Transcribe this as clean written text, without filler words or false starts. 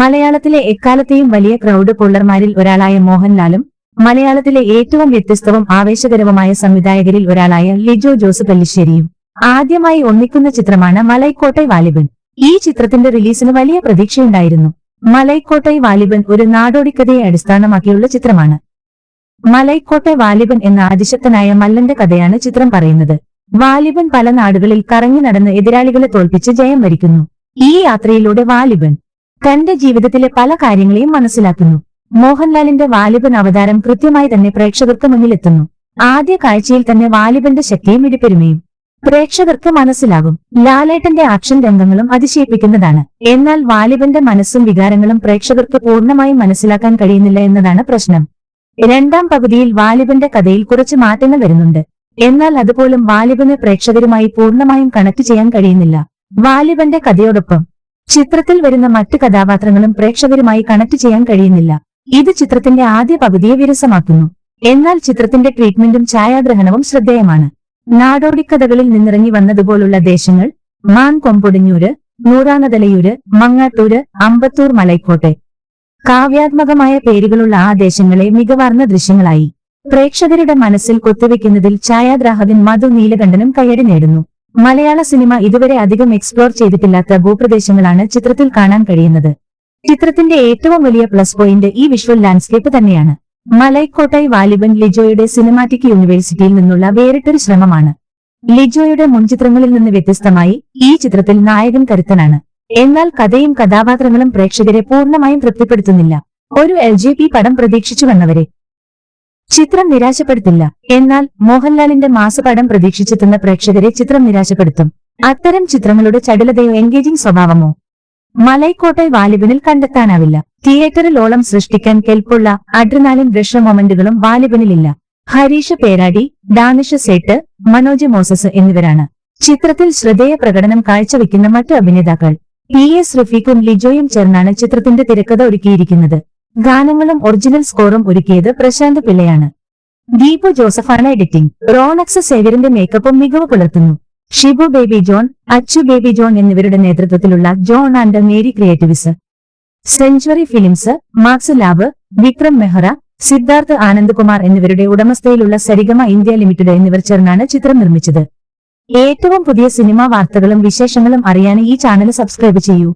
മലയാളത്തിലെ എക്കാലത്തെയും വലിയ ക്രൗഡ് പുള്ളർമാരിൽ ഒരാളായ മോഹൻലാലും മലയാളത്തിലെ ഏറ്റവും വ്യത്യസ്തവും ആവേശകരവുമായ സംവിധായകരിൽ ഒരാളായ ലിജോ ജോസ് പെല്ലിശ്ശേരിയും ആദ്യമായി ഒന്നിക്കുന്ന ചിത്രമാണ് മലൈക്കോട്ടൈ വാലിബൻ. ഈ ചിത്രത്തിന്റെ റിലീസിന് വലിയ പ്രതീക്ഷയുണ്ടായിരുന്നു. മലൈക്കോട്ടൈ വാലിബൻ ഒരു നാടോടിക്കഥയെ അടിസ്ഥാനമാക്കിയുള്ള ചിത്രമാണ്. മലൈക്കോട്ടൈ വാലിബൻ എന്ന അതിശക്തനായ മല്ലന്റെ കഥയാണ് ചിത്രം പറയുന്നത്. വാലിബൻ പല നാടുകളിൽ കറങ്ങി നടന്ന് എതിരാളികളെ തോൽപ്പിച്ച് ജയം വരിക്കുന്നു. ഈ യാത്രയിലൂടെ വാലിബൻ തന്റെ ജീവിതത്തിലെ പല കാര്യങ്ങളെയും മനസ്സിലാക്കുന്നു. മോഹൻലാലിന്റെ വാലിബൻ അവതാരം കൃത്യമായി തന്നെ പ്രേക്ഷകർക്ക് മുന്നിലെത്തുന്നു. ആദ്യ കാഴ്ചയിൽ തന്നെ വാലിബന്റെ ശക്തിയും ഇടിപ്പെരുമയും പ്രേക്ഷകർക്ക് മനസ്സിലാകും. ലാലേട്ടന്റെ ആക്ഷൻ രംഗങ്ങളും അതിശയിപ്പിക്കുന്നതാണ്. എന്നാൽ വാലിബന്റെ മനസ്സും വികാരങ്ങളും പ്രേക്ഷകർക്ക് പൂർണ്ണമായും മനസ്സിലാക്കാൻ കഴിയുന്നില്ല എന്നതാണ് പ്രശ്നം. രണ്ടാം പകുതിയിൽ വാലിബന്റെ കഥയിൽ കുറച്ച് മാറ്റങ്ങൾ വരുന്നുണ്ട്. എന്നാൽ അതുപോലും വാലിബന് പ്രേക്ഷകരുമായി പൂർണ്ണമായും കണക്ട് ചെയ്യാൻ കഴിയുന്നില്ല. വാലിബന്റെ കഥയോടൊപ്പം ചിത്രത്തിൽ വരുന്ന മറ്റു കഥാപാത്രങ്ങളും പ്രേക്ഷകരുമായി കണക്ട് ചെയ്യാൻ കഴിയുന്നില്ല. ഇത് ചിത്രത്തിന്റെ ആദ്യ പകുതിയെ വിരസമാക്കുന്നു. എന്നാൽ ചിത്രത്തിന്റെ ട്രീറ്റ്മെന്റും ഛായാഗ്രഹണവും ശ്രദ്ധേയമാണ്. നാടോടിക്കഥകളിൽ നിന്നിറങ്ങി വന്നതുപോലുള്ള ദേശങ്ങൾ മാൻ കൊമ്പൊടിഞ്ഞൂര്, നൂറാനതലയൂര്, മങ്ങാട്ടൂര്, അമ്പത്തൂർ, മലൈക്കോട്ടെ കാവ്യാത്മകമായ പേരുകളുള്ള ആ ദേശങ്ങളെ മികവാർന്ന ദൃശ്യങ്ങളായി പ്രേക്ഷകരുടെ മനസ്സിൽ കൊത്തിവെക്കുന്നതിൽ ഛായാഗ്രാഹകൻ മധു നീലകണ്ഠനും കയ്യടി നേടുന്നു. മലയാള സിനിമ ഇതുവരെ അധികം എക്സ്പ്ലോർ ചെയ്തിട്ടില്ലാത്ത ഭൂപ്രദേശങ്ങളാണ് ചിത്രത്തിൽ കാണാൻ കഴിയുന്നത്. ചിത്രത്തിന്റെ ഏറ്റവും വലിയ പ്ലസ് പോയിന്റ് ഈ വിഷ്വൽ ലാൻഡ്സ്കേപ്പ് തന്നെയാണ്. മലൈക്കോട്ടൈ വാലിബൻ ലിജോയുടെ സിനിമാറ്റിക് യൂണിവേഴ്സിറ്റിയിൽ നിന്നുള്ള വേറിട്ടൊരു ശ്രമമാണ്. ലിജോയുടെ മുൻചിത്രങ്ങളിൽ നിന്ന് വ്യത്യസ്തമായി ഈ ചിത്രത്തിൽ നായകൻ കരുത്തനാണ്. എന്നാൽ കഥയും കഥാപാത്രങ്ങളും പ്രേക്ഷകരെ പൂർണ്ണമായും തൃപ്തിപ്പെടുത്തുന്നില്ല. ഒരു LJP പടം പ്രതീക്ഷിച്ചു വന്നവരെ ചിത്രം നിരാശപ്പെടുത്തില്ല. എന്നാൽ മോഹൻലാലിന്റെ മാസ് പടം പ്രതീക്ഷിച്ചെത്തുന്ന പ്രേക്ഷകരെ ചിത്രം നിരാശപ്പെടുത്തും. അത്തരം ചിത്രങ്ങളുടെ ചടുലതയോ എൻഗേജിംഗ് സ്വഭാവമോ മലൈക്കോട്ടൈ വാലിബനിൽ കണ്ടെത്താനാവില്ല. തിയേറ്ററിൽ ഓളം സൃഷ്ടിക്കാൻ കെൽപ്പുള്ള അഡ്രിനാലിൻ റഷ് മൊമെന്റുകളും വാലിബനിലില്ല. ഹരീഷ് പേരാടി, ഡാനിഷ് സേട്ട്, മനോജ് മോസസ് എന്നിവരാണ് ചിത്രത്തിൽ ശ്രദ്ധേയ പ്രകടനം കാഴ്ചവെക്കുന്ന മറ്റു അഭിനേതാക്കൾ. PS റഫീഖും ലിജോയും ചേർന്നാണ് ചിത്രത്തിന്റെ തിരക്കഥ ഒരുക്കിയിരിക്കുന്നത്. ഗാനങ്ങളും ഒറിജിനൽ സ്കോറും ഒരുക്കിയത് പ്രശാന്ത് പിള്ളയാണ്. ദീപു ജോസഫാണ് എഡിറ്റിംഗ്. റോണക്സ് സേവ്യറിന്റെ മേക്കപ്പും മികവ് പുലർത്തുന്നു. ഷിബു ബേബി ജോൺ, അച്ചു ബേബി ജോൺ എന്നിവരുടെ നേതൃത്വത്തിലുള്ള ജോൺ ആൻഡ് മേരി ക്രിയേറ്റീവ്സ്, സെഞ്ച്വറി ഫിലിംസ്, മാക്സ് ലാബ്, വിക്രം മെഹ്റ, സിദ്ധാർത്ഥ് ആനന്ദ്കുമാർ എന്നിവരുടെ ഉടമസ്ഥയിലുള്ള സരിഗമ ഇന്ത്യ ലിമിറ്റഡ് എന്നിവർ ചേർന്നാണ് ചിത്രം നിർമ്മിച്ചത്. ഏറ്റവും പുതിയ സിനിമാ വാർത്തകളും വിശേഷങ്ങളും അറിയാൻ ഈ ചാനൽ സബ്സ്ക്രൈബ് ചെയ്യൂ.